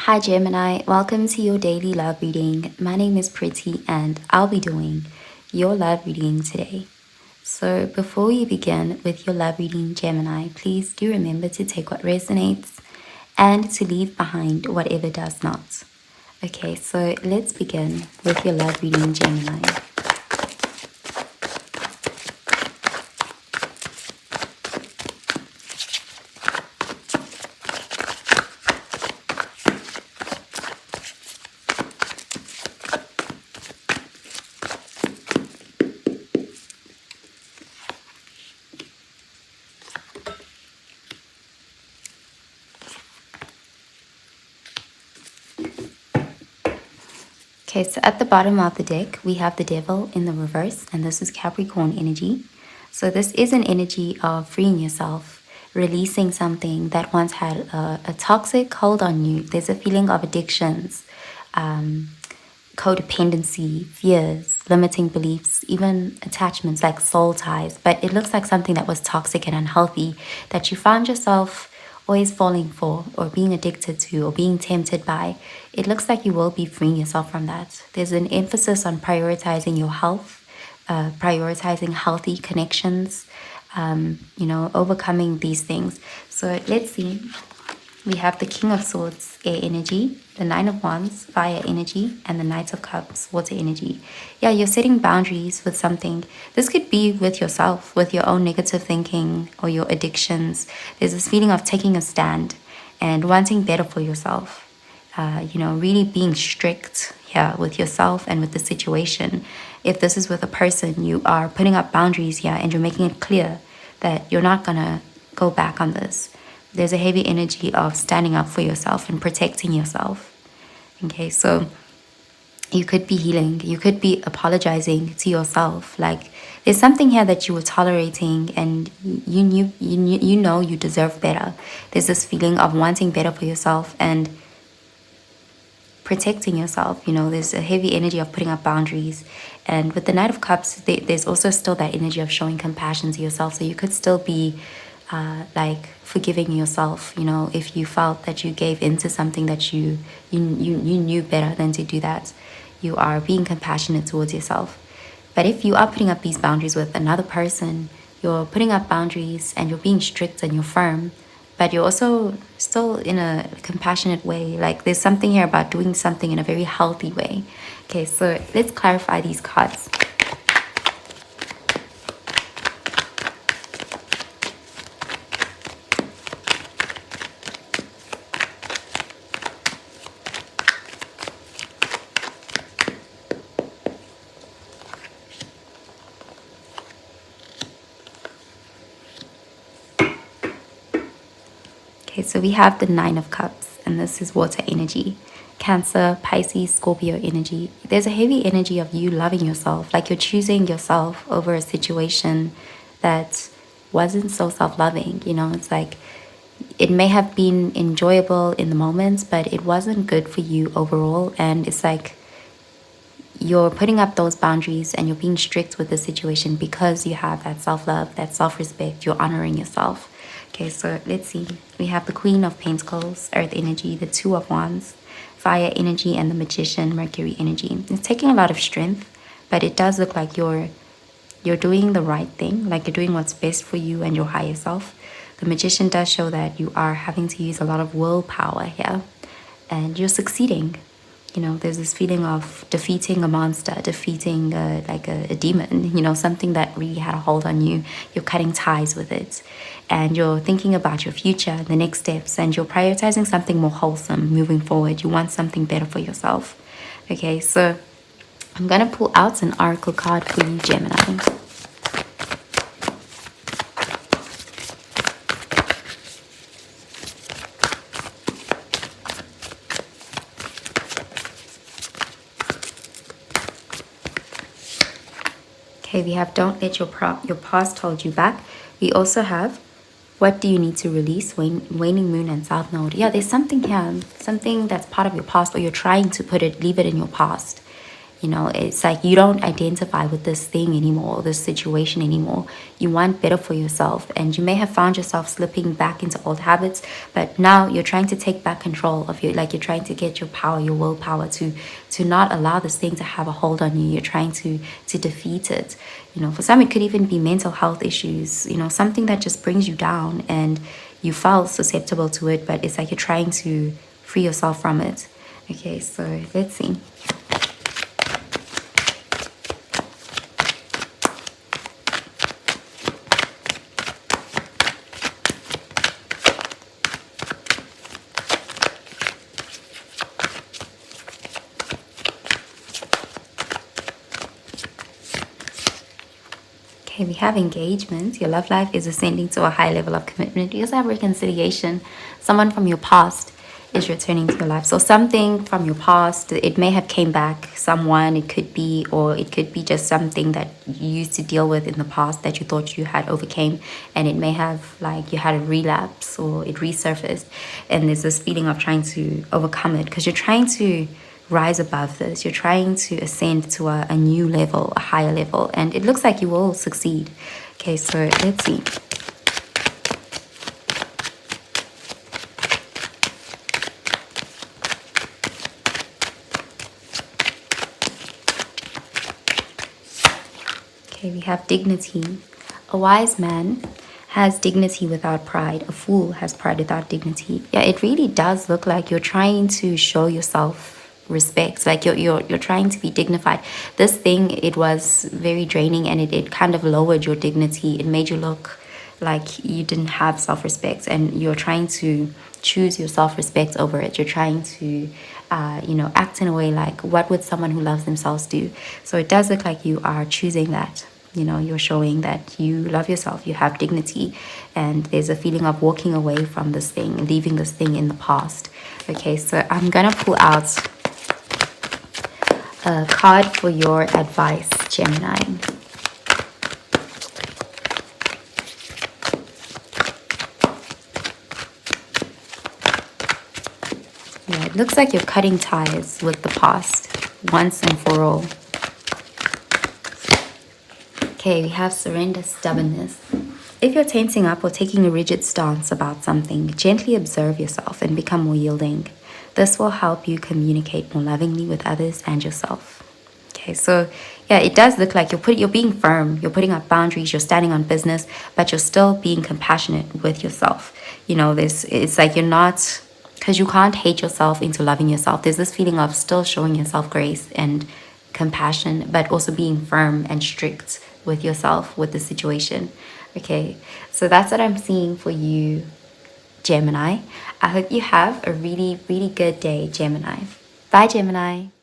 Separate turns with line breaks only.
Hi Gemini, welcome to your daily love reading. My name is Pretty and I'll be doing your love reading today. So before you begin with your love reading, Gemini, please do remember to take what resonates and to leave behind whatever does not. Okay, so let's begin with your love reading, Gemini. Okay, so at the bottom of the deck, we have the Devil in the reverse, and this is Capricorn energy. So this is an energy of freeing yourself, releasing something that once had a toxic hold on you. There's a feeling of addictions, codependency, fears, limiting beliefs, even attachments like soul ties. But it looks like something that was toxic and unhealthy that you found yourself always falling for or being addicted to or being tempted by. It looks like you will be freeing yourself from that. There's an emphasis on prioritizing your health, prioritizing healthy connections, overcoming these things. So let's see. We have the King of Swords, air energy, the Nine of Wands, fire energy, and the Knight of Cups, water energy. Yeah, you're setting boundaries with something. This could be with yourself, with your own negative thinking or your addictions. There's this feeling of taking a stand and wanting better for yourself. Really being strict here with yourself and with the situation. If this is with a person, you are putting up boundaries here and you're making it clear that you're not going to go back on this. There's a heavy energy of standing up for yourself and protecting yourself. Okay, so you could be healing. You could be apologizing to yourself. Like there's something here that you were tolerating and you know you deserve better. There's this feeling of wanting better for yourself and protecting yourself. There's a heavy energy of putting up boundaries. And with the Knight of Cups, there's also still that energy of showing compassion to yourself. So you could still be forgiving yourself, if you felt that you gave into something that you knew better than to do that. You are being compassionate towards yourself. But if you are putting up these boundaries with another person, you're putting up boundaries and you're being strict and you're firm, but you're also still in a compassionate way. Like there's something here about doing something in a very healthy way. Okay, so let's clarify these cards. Okay, so we have the Nine of Cups, and this is water energy. Cancer, Pisces, Scorpio energy. There's a heavy energy of you loving yourself, like you're choosing yourself over a situation that wasn't so self-loving. It's like it may have been enjoyable in the moments, but it wasn't good for you overall. And it's like you're putting up those boundaries and you're being strict with the situation because you have that self-love, that self-respect. You're honoring yourself. Okay, so let's see. We have the Queen of Pentacles, Earth energy, the Two of Wands, fire energy, and the Magician, Mercury energy. It's taking a lot of strength, but it does look like you're doing the right thing, like you're doing what's best for you and your higher self. The Magician does show that you are having to use a lot of willpower here, and you're succeeding. There's this feeling of defeating a monster, defeating a demon, something that really had a hold on you. You're cutting ties with it and you're thinking about your future, the next steps, and you're prioritizing something more wholesome moving forward. You want something better for yourself. Okay, so I'm going to pull out an oracle card for you, Gemini. Okay, we have don't let your past hold you back. We also have what do you need to release, waning moon and south node. Yeah, there's something here, something that's part of your past, or you're trying to leave it in your past. You know, it's like you don't identify with this thing anymore, this situation anymore. You want better for yourself, and you may have found yourself slipping back into old habits, but now you're trying to take back control of your, like you're trying to get your power, your willpower to not allow this thing to have a hold on you. You're trying to defeat it. You know, for some it could even be mental health issues, you know, something that just brings you down and you felt susceptible to it, but it's like you're trying to free yourself from it. Okay, so let's see. Okay, we have engagement. Your love life is ascending to a high level of commitment. You also have reconciliation. Someone from your past is returning to your life. So something from your past, it may have came back, someone, it could be, or it could be just something that you used to deal with in the past that you thought you had overcame, and it may have, like, you had a relapse or it resurfaced, and there's this feeling of trying to overcome it because you're trying to rise above this. You're trying to ascend to a new level, a higher level, and it looks like you will succeed. Okay, so let's see. Okay, we have dignity. A wise man has dignity without pride. A fool has pride without dignity. Yeah, it really does look like you're trying to show yourself respect, like you're trying to be dignified. This thing, it was very draining, and it kind of lowered your dignity. It made you look like you didn't have self-respect, and you're trying to choose your self-respect over it. You're trying to you know, act in a way like, what would someone who loves themselves do? So it does look like you are choosing that. You know, you're showing that you love yourself, you have dignity, and there's a feeling of walking away from this thing, leaving this thing in the past. Okay, so I'm gonna pull out a card for your advice, Gemini. Yeah, it looks like you're cutting ties with the past once and for all. Okay, we have surrender, stubbornness. If you're tensing up or taking a rigid stance about something, gently observe yourself and become more yielding. This will help you communicate more lovingly with others and yourself. Okay, so yeah, it does look like you're being firm, you're putting up boundaries, you're standing on business, but you're still being compassionate with yourself. You know, it's like you're not, because you can't hate yourself into loving yourself. There's this feeling of still showing yourself grace and compassion, but also being firm and strict with yourself, with the situation. Okay, so that's what I'm seeing for you, Gemini. I hope you have a really, really good day, Gemini. Bye, Gemini.